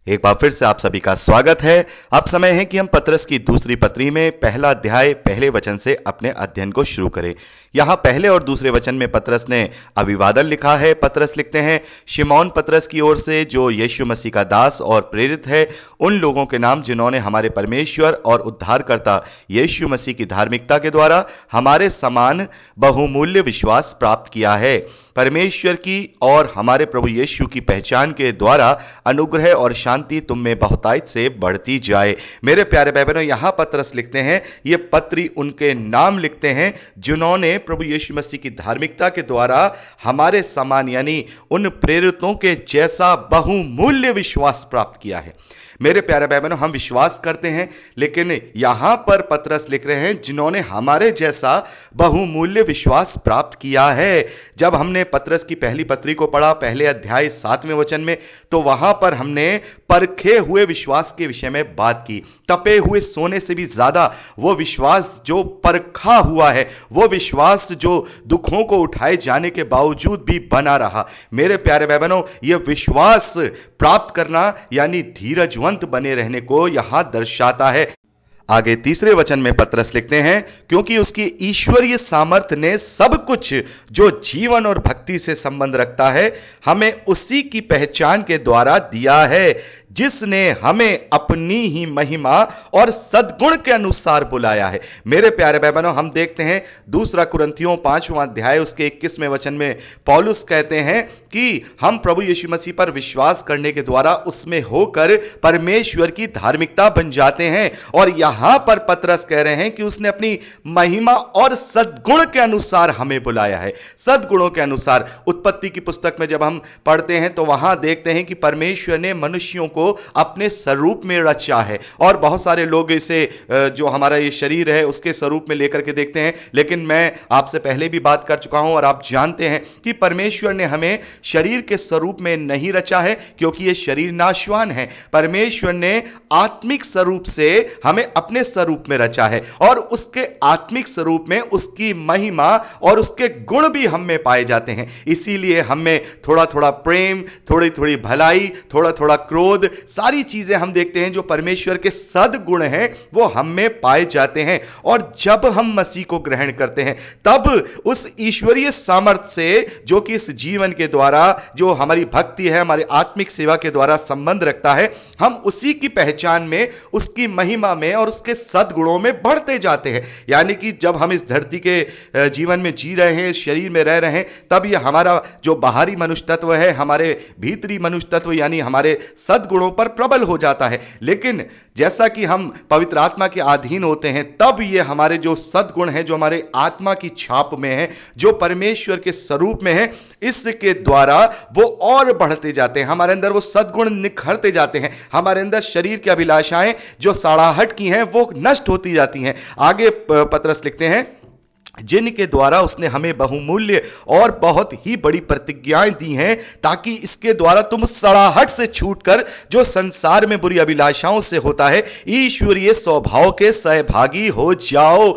एक बार फिर से आप सभी का स्वागत है। अब समय है कि हम पतरस की दूसरी पत्री में पहला अध्याय पहले वचन से अपने अध्ययन को शुरू करें। यहां पहले और दूसरे वचन में पतरस ने अभिवादन लिखा है। पतरस लिखते हैं, शिमोन पतरस की ओर से, जो यीशु मसीह का दास और प्रेरित है, उन लोगों के नाम जिन्होंने हमारे परमेश्वर और उद्धारकर्ता यीशु मसीह की धार्मिकता के द्वारा हमारे समान बहुमूल्य विश्वास प्राप्त किया है। परमेश्वर की और हमारे प्रभु यीशु की पहचान के द्वारा अनुग्रह और शांति तुम में बहुतायत से बढ़ती जाए। मेरे प्यारे भाई बहनों, यहां पतरस लिखते हैं, ये पत्री उनके नाम लिखते हैं जिन्होंने प्रभु यीशु मसीह की धार्मिकता के द्वारा हमारे समान यानी उन प्रेरितों के जैसा बहुमूल्य विश्वास प्राप्त किया है। मेरे प्यारे भाई बहनों, हम विश्वास करते हैं, लेकिन यहां पर पतरस लिख रहे हैं जिन्होंने हमारे जैसा बहुमूल्य विश्वास प्राप्त किया है। जब हमने पतरस की पहली पत्री को पढ़ा, पहले अध्याय 7वें वचन में, तो वहां पर हमने परखे हुए विश्वास के विषय में बात की। तपे हुए सोने से भी ज्यादा वो विश्वास जो परखा हुआ है, वो विश्वास जो दुखों को उठाए जाने के बावजूद भी बना रहा। मेरे प्यारे भाई बहनों, यह विश्वास प्राप्त करना यानी धीरजवंत बने रहने को यहां दर्शाता है। आगे तीसरे वचन में पतरस लिखते हैं, क्योंकि उसकी ईश्वरीय सामर्थ्य ने सब कुछ जो जीवन और भक्ति से संबंध रखता है हमें उसी की पहचान के द्वारा दिया है, जिसने हमें अपनी ही महिमा और सद्गुण के अनुसार बुलाया है। मेरे प्यारे भाई बहनों, हम देखते हैं दूसरा कुरिन्थियों 5वां अध्याय उसके 21वें वचन में पौलुस कहते हैं कि हम प्रभु यीशु मसीह पर विश्वास करने के द्वारा उसमें होकर परमेश्वर की धार्मिकता बन जाते हैं। और यहां पर पतरस कह रहे हैं कि उसने अपनी महिमा और सद्गुण के अनुसार हमें बुलाया है। सद्गुणों के अनुसार उत्पत्ति की पुस्तक में जब हम पढ़ते हैं तो वहां देखते हैं कि परमेश्वर ने मनुष्यों को अपने स्वरूप में रचा है। और बहुत सारे लोग इसे जो हमारा ये शरीर है उसके स्वरूप में लेकर के देखते हैं, लेकिन मैं आपसे पहले भी बात कर चुका हूं और आप जानते हैं कि परमेश्वर ने हमें शरीर के स्वरूप में नहीं रचा है, क्योंकि ये शरीर नाशवान है। परमेश्वर ने आत्मिक स्वरूप से हमें अपने स्वरूप में रचा है और उसके आत्मिक स्वरूप में उसकी महिमा और उसके गुण भी हम में पाए जाते हैं। इसीलिए हमें थोड़ा थोड़ा प्रेम, थोड़ी थोड़ी भलाई, थोड़ा थोड़ा क्रोध, सारी चीजें हम देखते हैं जो परमेश्वर के सद्गुण हैं वो हम में पाए जाते हैं। और जब हम मसीह को ग्रहण करते हैं तब उस ईश्वरीय सामर्थ्य से, जो कि इस जीवन के द्वारा, जो हमारी भक्ति है, हमारी आत्मिक सेवा के द्वारा संबंध रखता है, हम उसी की पहचान में, उसकी महिमा में और उसके सद्गुणों में बढ़ते जाते हैं। यानी कि जब हम इस धरती के जीवन में जी रहे हैं, शरीर में रह रहे हैं, तब यह हमारा जो बाहरी मनुष्य तत्व है, हमारे भीतरी मनुष्य तत्व यानी हमारे सद्गुणों पर प्रबल हो जाता है। लेकिन जैसा कि हम पवित्र आत्मा के अधीन होते हैं, तब ये हमारे जो सद्गुण हैं, जो हमारे आत्मा की छाप में है, जो परमेश्वर के स्वरूप में है, इसके द्वारा वो और बढ़ते जाते हैं। हमारे अंदर वो सद्गुण निखरते जाते हैं। हमारे अंदर शरीर की अभिलाषाएं जो सड़ाहट की हैं वो नष्ट होती जाती हैं। आगे पतरस लिखते हैं, जिनके द्वारा उसने हमें बहुमूल्य और बहुत ही बड़ी प्रतिज्ञाएं दी हैं, ताकि इसके द्वारा तुम सड़ाहट से छूटकर, जो संसार में बुरी अभिलाषाओं से होता है, ईश्वरीय स्वभाव के सहभागी हो जाओ।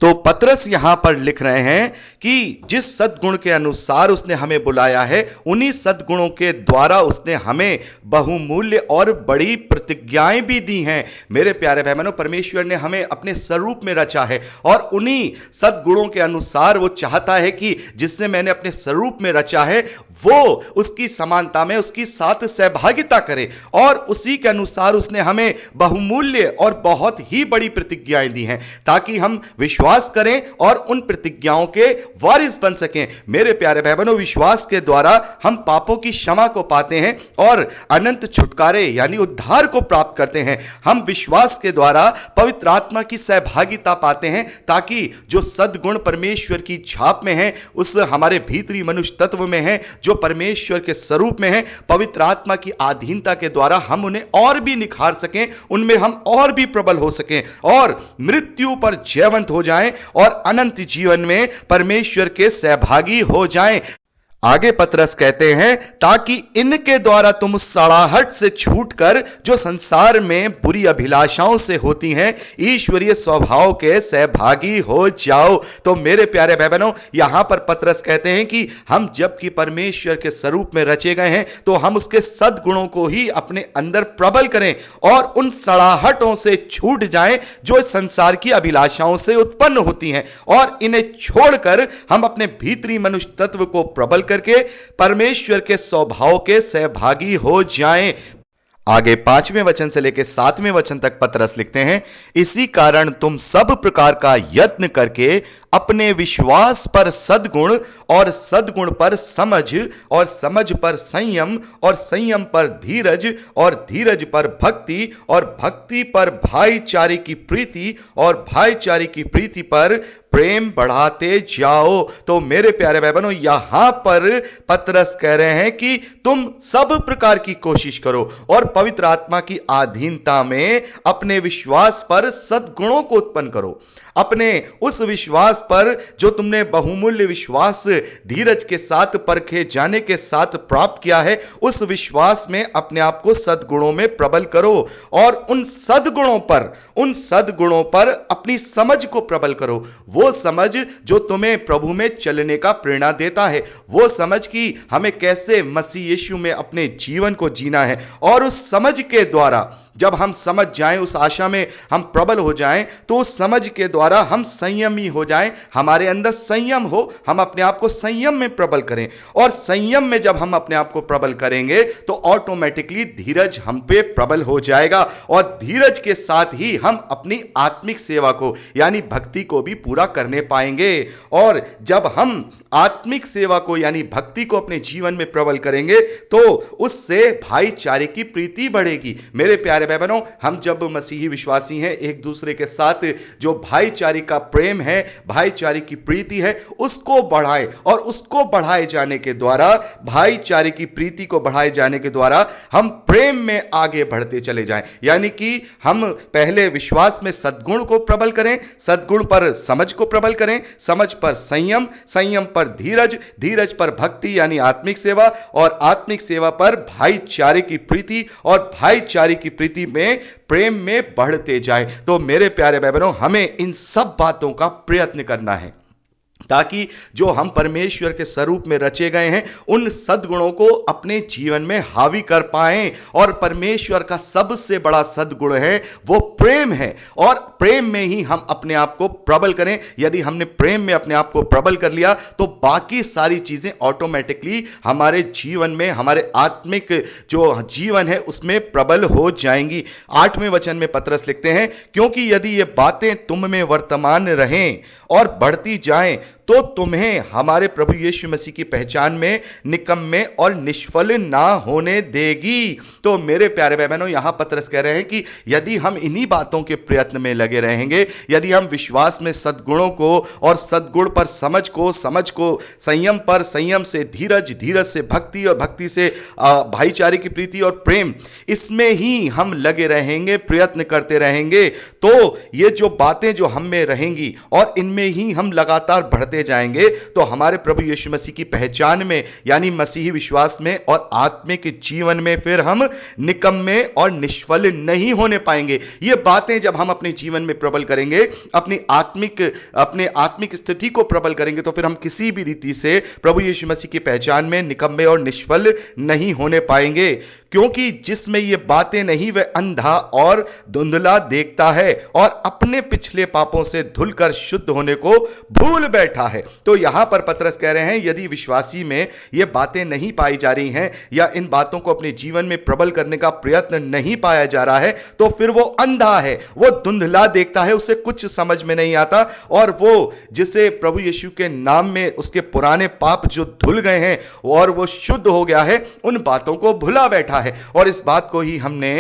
तो पतरस यहां पर लिख रहे हैं कि जिस सद्गुण के अनुसार उसने हमें बुलाया है, उन्हीं सद्गुणों के द्वारा उसने हमें बहुमूल्य और बड़ी प्रतिज्ञाएं भी दी हैं। मेरे प्यारे भाई बहनों, परमेश्वर ने हमें अपने स्वरूप में रचा है और उन्हीं सद्गुणों के अनुसार वो चाहता है कि जिससे मैंने अपने स्वरूप में रचा है वो उसकी समानता में उसकी साथ सहभागिता करे। और उसी के अनुसार उसने हमें बहुमूल्य और बहुत ही बड़ी प्रतिज्ञाएं दी हैं, ताकि हम विश्वास करें और उन प्रतिज्ञाओं के वारिस बन सकें। मेरे प्यारे भाई बहनों, विश्वास के द्वारा हम पापों की क्षमा को पाते हैं और अनंत छुटकारे यानी उद्धार को प्राप्त करते हैं। हम विश्वास के द्वारा पवित्र आत्मा की सहभागिता पाते हैं, ताकि जो सद्गुण परमेश्वर की छाप में है, उस हमारे भीतरी मनुष्य तत्व में है, जो परमेश्वर के स्वरूप में है, पवित्र आत्मा की अधीनता के द्वारा हम उन्हें और भी निखार सकें, उनमें हम और भी प्रबल हो सकें और मृत्यु पर जयवंत हो जाएं और अनंत जीवन में परमेश्वर के सहभागी हो जाएं। आगे पतरस कहते हैं, ताकि इनके द्वारा तुम उस सड़ाहट से छूटकर जो संसार में बुरी अभिलाषाओं से होती हैं, ईश्वरीय स्वभाव के सहभागी हो जाओ। तो मेरे प्यारे भाई बहनों, यहां पर पतरस कहते हैं कि हम जबकि परमेश्वर के स्वरूप में रचे गए हैं, तो हम उसके सद्गुणों को ही अपने अंदर प्रबल करें और उन सड़ाहटों से छूट जाएं जो इस संसार की अभिलाषाओं से उत्पन्न होती हैं, और इन्हें छोड़कर हम अपने भीतरी मनुष्य तत्व को प्रबल करके परमेश्वर के स्वभाव के सहभागी हो जाएं। आगे 5वें वचन से लेकर 7वें वचन तक पतरस लिखते हैं, इसी कारण तुम सब प्रकार का यत्न करके अपने विश्वास पर सद्गुण, और सद्गुण पर समझ, और समझ पर संयम, और संयम पर धीरज, और धीरज पर भक्ति, और भक्ति पर भाईचारे की प्रीति, और भाईचारे की प्रीति पर प्रेम बढ़ाते जाओ। तो मेरे प्यारे भाई बहनों, यहां पर पतरस कह रहे हैं कि तुम सब प्रकार की कोशिश करो और पवित्र आत्मा की अधीनता में अपने विश्वास पर सद्गुणों को उत्पन्न करो। अपने उस विश्वास पर जो तुमने बहुमूल्य विश्वास धीरज के साथ परखे जाने के साथ प्राप्त किया है, उस विश्वास में अपने आप को सद्गुणों में प्रबल करो, और उन सद्गुणों पर अपनी समझ को प्रबल करो। वो समझ जो तुम्हें प्रभु में चलने का प्रेरणा देता है, वो समझ कि हमें कैसे मसीह यीशु में अपने जीवन को जीना है, और उस समझ के द्वारा जब हम समझ जाएं, उस आशा में हम प्रबल हो जाएं, तो उस समझ के द्वारा हम संयमी हो जाएं, हमारे अंदर संयम हो, हम अपने आप को संयम में प्रबल करें। और संयम में जब हम अपने आप को प्रबल करेंगे तो ऑटोमेटिकली धीरज हम पे प्रबल हो जाएगा, और धीरज के साथ ही हम अपनी आत्मिक सेवा को यानी भक्ति को भी पूरा करने पाएंगे। और जब हम आत्मिक सेवा को यानी भक्ति को अपने जीवन में प्रबल करेंगे तो उससे भाईचारे की प्रीति बढ़ेगी। मेरे प्यारे भाई बहनों, हम जब मसीही विश्वासी हैं, एक दूसरे के साथ जो भाईचारे का प्रेम है, भाईचारे की प्रीति है, उसको बढ़ाए, और उसको बढ़ाए जाने के द्वारा, भाईचारे की प्रीति को बढ़ाए जाने के द्वारा हम प्रेम में आगे बढ़ते चले जाएं। यानी कि हम पहले विश्वास में सद्गुण को प्रबल करें, सद्गुण पर समझ को प्रबल करें, समझ पर संयम, संयम पर धीरज, धीरज पर भक्ति यानी आत्मिक सेवा, और आत्मिक सेवा पर भाईचारे की प्रीति, और भाईचारे की प्रीति में प्रेम में बढ़ते जाए। तो मेरे प्यारे भाई बहनों, हमें इन सब बातों का प्रयत्न करना है ताकि जो हम परमेश्वर के स्वरूप में रचे गए हैं, उन सद्गुणों को अपने जीवन में हावी कर पाएं। और परमेश्वर का सबसे बड़ा सद्गुण है वो प्रेम है, और प्रेम में ही हम अपने आप को प्रबल करें। यदि हमने प्रेम में अपने आप को प्रबल कर लिया तो बाकी सारी चीजें ऑटोमेटिकली हमारे जीवन में, हमारे आत्मिक जो जीवन है उसमें प्रबल हो जाएंगी। 8वें वचन में पतरस लिखते हैं, क्योंकि यदि ये बातें तुम में वर्तमान रहें और बढ़ती जाएं तो तुम्हें हमारे प्रभु यीशु मसीह की पहचान में निकम्मे और निष्फल ना होने देगी। तो मेरे प्यारे भाई बहनों, यहां पतरस कह रहे हैं कि यदि हम इन्हीं बातों के प्रयत्न में लगे रहेंगे, यदि हम विश्वास में सद्गुणों को और सद्गुण पर समझ को, समझ को संयम पर, संयम से धीरज, धीरज से भक्ति, और भक्ति से भाईचारे की प्रीति और प्रेम, इसमें ही हम लगे रहेंगे, प्रयत्न करते रहेंगे, तो ये जो बातें जो हम में रहेंगी और इनमें ही हम लगातार बढ़ते जाएंगे, तो हमारे प्रभु यीशु मसीह की पहचान में यानी मसीही विश्वास में और आत्मिक जीवन में फिर हम निकम्मे और निष्फल नहीं होने पाएंगे। ये बातें जब हम अपने जीवन में प्रबल करेंगे, अपने आत्मिक स्थिति को प्रबल करेंगे, तो फिर हम किसी भी रीति से प्रभु यीशु मसीह की पहचान में निकम्मे और निष्फल नहीं होने पाएंगे। क्योंकि जिसमें ये बातें नहीं वह अंधा और धुंधला देखता है और अपने पिछले पापों से धुलकर शुद्ध होने को भूल बैठा है। तो यहां पर पतरस कह रहे हैं, यदि विश्वासी में ये बातें नहीं पाई जा रही हैं या इन बातों को अपने जीवन में प्रबल करने का प्रयत्न नहीं पाया जा रहा है, तो फिर वो अंधा है, वो धुंधला देखता है, उसे कुछ समझ में नहीं आता, और वो जिसे प्रभु यीशु के नाम में उसके पुराने पाप जो धुल गए हैं और वो शुद्ध हो गया है, उन बातों को भुला बैठा रहा है। और इस बात को ही हमने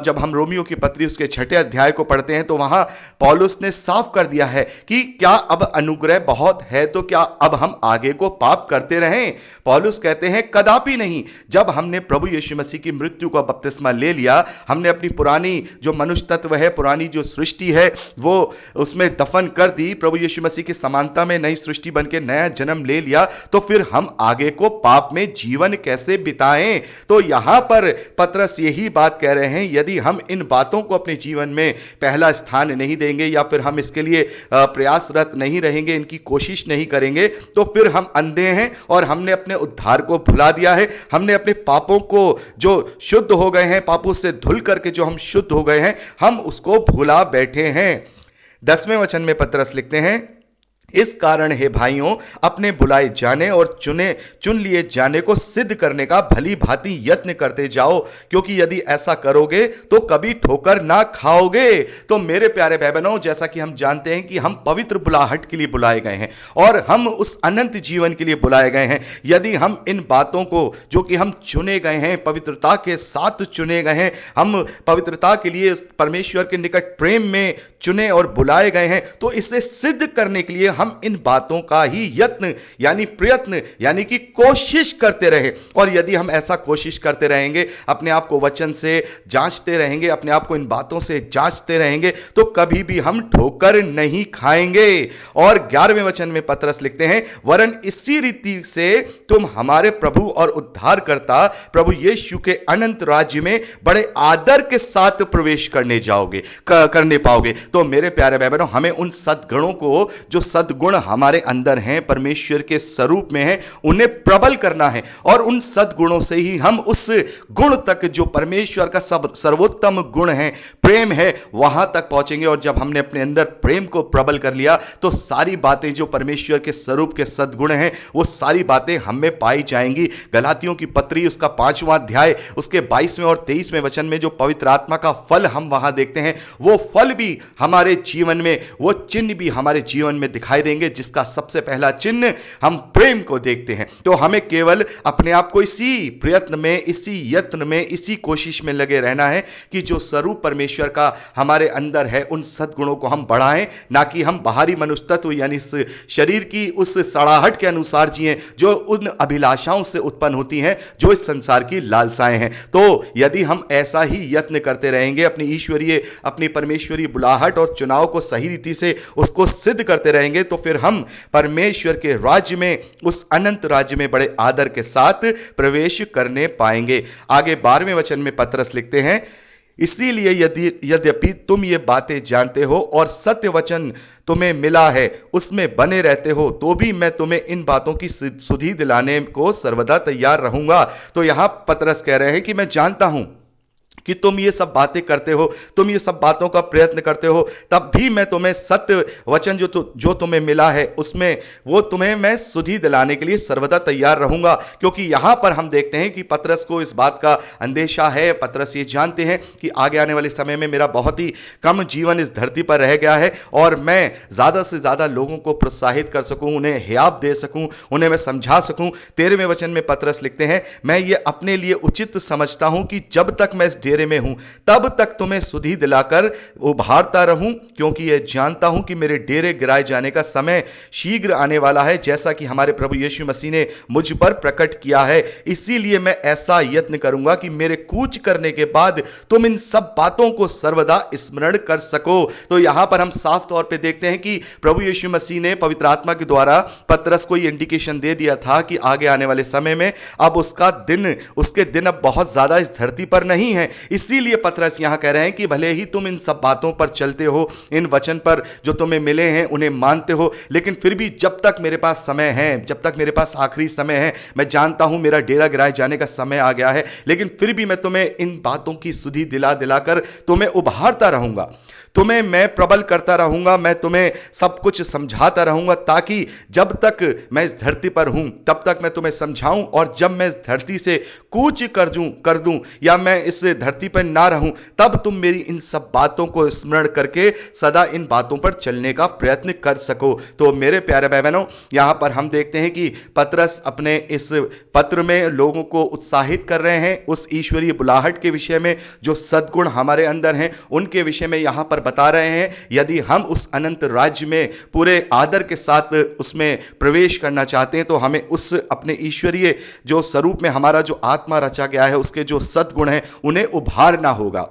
जब हम रोमियो की पत्री उसके 6 अध्याय को पढ़ते हैं तो वहां पौलुस ने साफ कर दिया है कि क्या अब अनुग्रह बहुत है तो क्या अब हम आगे को पाप करते रहें? पौलुस कहते हैं कदापि नहीं। जब हमने प्रभु यीशु मसीह की मृत्यु का बपतिस्मा ले लिया, हमने अपनी पुरानी जो मनुष्य तत्व है, पुरानी जो सृष्टि है, वो उसमें दफन कर दी, प्रभु यीशु मसीह की समानता में नई सृष्टि बनके नया जन्म ले लिया, तो फिर हम आगे को पाप में जीवन कैसे बिताएं? तो यहां पर पतरस यही बात कह रहे हैं, यदि हम इन बातों को अपने जीवन में पहला स्थान नहीं देंगे या फिर हम इसके लिए प्रयासरत नहीं रहेंगे, इनकी कोशिश नहीं करेंगे, तो फिर हम अंधे हैं और हमने अपने उद्धार को भुला दिया है। हमने अपने पापों को जो शुद्ध हो गए हैं, पापों से धुल करके जो हम शुद्ध हो गए हैं, हम उसको भुला बैठे हैं। 10वें वचन में पतरस लिखते हैं, इस कारण हे भाइयों, अपने बुलाए जाने और चुन लिए जाने को सिद्ध करने का भली भांति यत्न करते जाओ, क्योंकि यदि ऐसा करोगे तो कभी ठोकर ना खाओगे। तो मेरे प्यारे भाई बहनों, जैसा कि हम जानते हैं कि हम पवित्र बुलाहट के लिए बुलाए गए हैं और हम उस अनंत जीवन के लिए बुलाए गए हैं। यदि हम इन बातों को, जो कि हम चुने गए हैं, पवित्रता के साथ चुने गए हैं, हम पवित्रता के लिए परमेश्वर के निकट प्रेम में चुने और बुलाए गए हैं, तो इसे सिद्ध करने के लिए हम इन बातों का ही यत्न यानी प्रयत्न यानी कि कोशिश करते रहे। और यदि हम ऐसा कोशिश करते रहेंगे, अपने आप को वचन से जांचते रहेंगे, अपने आप को इन बातों से जांचते रहेंगे, तो कभी भी हम ठोकर नहीं खाएंगे। और 11वें वचन में पतरस लिखते हैं, वरन इसी रीति से तुम हमारे प्रभु और उद्धारकर्ता प्रभु यीशु के अनंत राज्य में बड़े आदर के साथ प्रवेश करने पाओगे। तो मेरे प्यारे भाई बहनों, हमें उन सद्गुणों को, जो सद्गुण हमारे अंदर हैं, परमेश्वर के स्वरूप में हैं, उन्हें प्रबल करना है और उन सद्गुणों से ही हम उस गुण तक, जो परमेश्वर का सर्वोत्तम गुण है, प्रेम है, वहां तक पहुंचेंगे। और जब हमने अपने अंदर प्रेम को प्रबल कर लिया, तो सारी बातें जो परमेश्वर के स्वरूप के सद्गुण हैं, वो सारी बातें हम में पाई जाएंगी। गलातियों की पत्री उसका 5वां अध्याय उसके 22वें और 23वें वचन में जो पवित्र आत्मा का फल हम वहां देखते हैं, वो फल भी हमारे जीवन में, वो चिन्ह भी हमारे जीवन में दिखाई देंगे, जिसका सबसे पहला चिन्ह हम प्रेम को देखते हैं। तो हमें केवल अपने आप को इसी प्रयत्न में, इसी यत्न में, इसी कोशिश में लगे रहना है कि जो स्वरूप परमेश्वर का हमारे अंदर है, उन सद्गुणों को हम बढ़ाएं, ना कि हम बाहरी मनुष्य तत्व यानी शरीर की उस सड़ाहट के अनुसार जिएं, जो उन अभिलाषाओं से उत्पन्न होती हैं, जो इस संसार की लालसाएं हैं। तो यदि हम ऐसा ही यत्न करते रहेंगे, अपनी परमेश्वरीय बुलाहट और चुनाव को सही रीति से उसको सिद्ध करते रहेंगे, तो फिर हम परमेश्वर के राज्य में, उस अनंत राज्य में बड़े आदर के साथ प्रवेश करने पाएंगे। आगे 12वें वचन में पतरस लिखते हैं, इसीलिए यद्यपि तुम ये बातें जानते हो और सत्य वचन तुम्हें मिला है, उसमें बने रहते हो, तो भी मैं तुम्हें इन बातों की सुधि दिलाने को सर्वदा तैयार रहूंगा। तो यहां पतरस कह रहे हैं कि मैं जानता हूं कि तुम ये सब बातें करते हो, तुम ये सब बातों का प्रयत्न करते हो, तब भी मैं तुम्हें सत्य वचन जो तुम्हें मिला है, उसमें वो तुम्हें मैं सुधि दिलाने के लिए सर्वदा तैयार रहूंगा। क्योंकि यहां पर हम देखते हैं कि पतरस को इस बात का अंदेशा है, पतरस ये जानते हैं कि आगे आने वाले समय में मेरा बहुत ही कम जीवन इस धरती पर रह गया है और मैं ज्यादा से ज्यादा लोगों को प्रोत्साहित कर सकूं, उन्हें हियाव दे सकूं, उन्हें मैं समझा सकूं। 13वें वचन में पतरस लिखते हैं, मैं ये अपने लिए उचित समझता हूं कि जब तक मैं इस डेरे में हूं, तब तक तुम्हें सुधि दिलाकर उभारता रहूं, क्योंकि यह जानता हूं कि मेरे डेरे गिराए जाने का समय शीघ्र आने वाला है, जैसा कि हमारे प्रभु यीशु मसीह ने मुझ पर प्रकट किया है। इसीलिए मैं ऐसा यत्न करूंगा कि मेरे कूच करने के बाद तुम इन सब बातों को सर्वदा स्मरण कर सको। तो यहां पर हम साफ तौर पे देखते हैं कि प्रभु यीशु मसीह ने पवित्र आत्मा के द्वारा पतरस को यह इंडिकेशन दे दिया था कि आगे आने वाले समय में अब उसके दिन अब बहुत ज्यादा इस धरती पर नहीं है। इसीलिए पतरस यहां कह रहे हैं कि भले ही तुम इन सब बातों पर चलते हो, इन वचन पर जो तुम्हें मिले हैं उन्हें मानते हो, लेकिन फिर भी जब तक मेरे पास समय है, जब तक मेरे पास आखिरी समय है, मैं जानता हूं मेरा डेरा गिराए जाने का समय आ गया है, लेकिन फिर भी मैं तुम्हें इन बातों की सुधि दिलाकर तुम्हें उभारता रहूंगा, तुम्हें मैं प्रबल करता रहूंगा, मैं तुम्हें सब कुछ समझाता रहूंगा, ताकि जब तक मैं इस धरती पर हूं तब तक मैं तुम्हें समझाऊं, और जब मैं इस धरती से कूच कर दूं या मैं इस धरती धरती पर ना रहूं, तब तुम मेरी इन सब बातों को स्मरण करके सदा इन बातों पर चलने का प्रयत्न कर सको। तो मेरे प्यारे भाई बहनों, यहां पर हम देखते हैं कि पतरस अपने इस पत्र में लोगों को उत्साहित कर रहे हैं उस ईश्वरीय बुलाहट के विषय में, जो सद्गुण हमारे अंदर हैं उनके विषय में यहां पर बता रहे हैं। यदि हम उस अनंत राज्य में पूरे आदर के साथ उसमें प्रवेश करना चाहते हैं, तो हमें उस अपने ईश्वरीय जो स्वरूप में हमारा जो आत्मा रचा गया है, उसके जो सद्गुण हैं उन्हें उभारना होगा,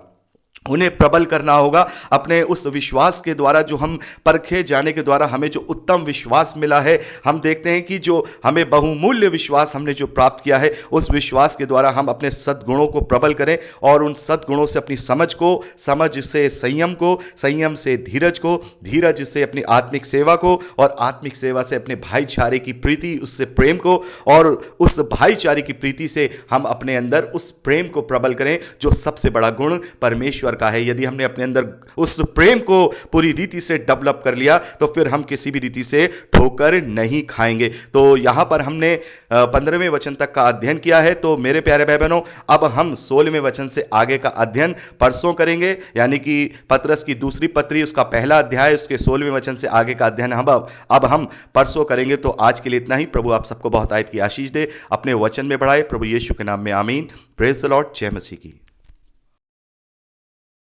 उन्हें प्रबल करना होगा। अपने उस विश्वास के द्वारा, जो हम परखे जाने के द्वारा हमें जो उत्तम विश्वास मिला है, हम देखते हैं कि जो हमें बहुमूल्य विश्वास हमने जो प्राप्त किया है, उस विश्वास के द्वारा हम अपने सद्गुणों को प्रबल करें और उन सद्गुणों से अपनी समझ को, समझ से संयम को, संयम से धीरज को, धीरज से अपनी आत्मिक सेवा को, और आत्मिक सेवा से अपने भाईचारे की प्रीति, उससे प्रेम को, और उस भाईचारे की प्रीति से हम अपने अंदर उस प्रेम को प्रबल करें जो सबसे बड़ा गुण परमेश्वर का है। यदि हमने अपने अंदर उस प्रेम को पूरी रीति से डेवलप कर लिया, तो फिर हम किसी भी रीति से ठोकर नहीं खाएंगे। तो यहां पर हमने 15वें वचन तक का अध्ययन किया है। तो मेरे प्यारे भाई बहनों, अब हम 16वें वचन से आगे का अध्ययन परसों करेंगे, यानी कि पतरस की दूसरी पत्री, उसका पहला अध्याय, उसके 16वें वचन से आगे का अध्ययन अब हम परसों करेंगे। तो आज के लिए इतना ही। प्रभु आप सबको बहुत आयत की आशीष दे, अपने वचन में बढ़ाए। प्रभु यीशु के नाम में आमीन। Praise the Lord. जय मसीह की।